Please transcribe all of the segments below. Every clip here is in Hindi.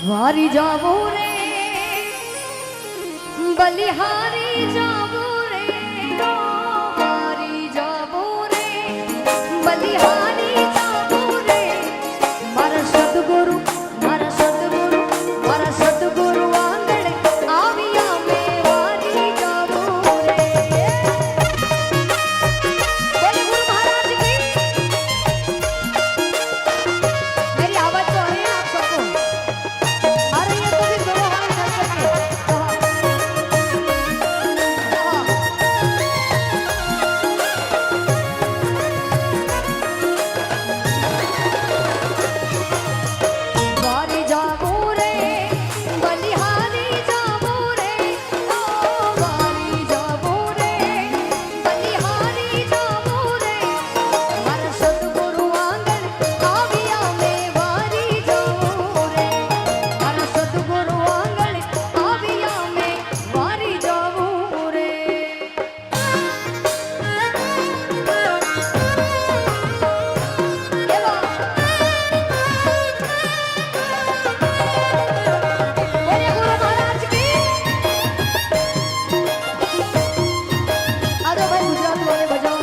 वारी जावो रे बलिहारी जावो रे वारी जावो रे बलिहारी जावो रे मारा सतगुरु मारा सतगुरु मारा सतगुरु आंगण आविया में वारी जावो रे। बोले गुरु महाराज की। मेरी आवाज तो आ रही है आप सबको? आ रही है तो फिर दोनों हाथ कर करके वारी जावो रे बलिहारी जावो रे ओ वारी जावो रे बलिहारी जावो रे मारा सतगुरु आंगण आविया में वारी जावो रे मारा सतगुरु आंगण आविया में वारी जावो रे। बोले गुरु महाराज की। आ जाओ भाई गुजरात वाले बजाओ।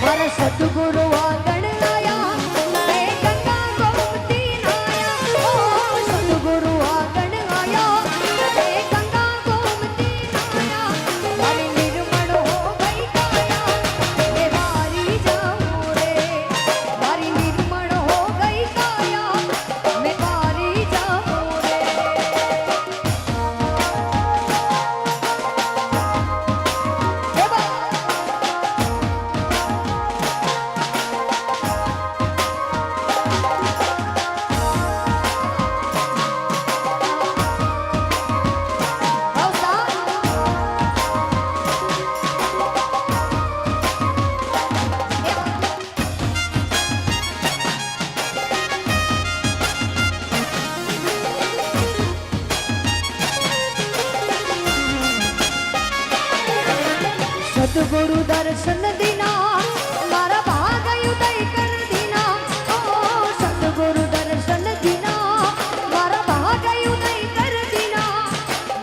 मारा सतगुरु आंगण आया मैं गंगा गोमती नाया ओ सतगुरु आंगण आया मैं गंगा गोमती नाया मारी निर्मल हो गई काया मैं वारी जाऊं रे मारी निर्मल हो गई काया मैं वारी जाऊं रे। सतगुरु दर्शन दीना मारा भाग उदय कर दीना ओ सतगुरु दर्शन दीना मारा भाग उदय कर दीना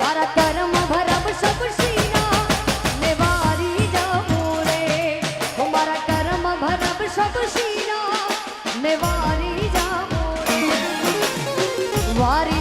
मारा कर्म भरब सब सीना मैं वारी जाऊं रे ओ मारा कर्म भरब सब सीना मैं वारी जाऊं रे वारी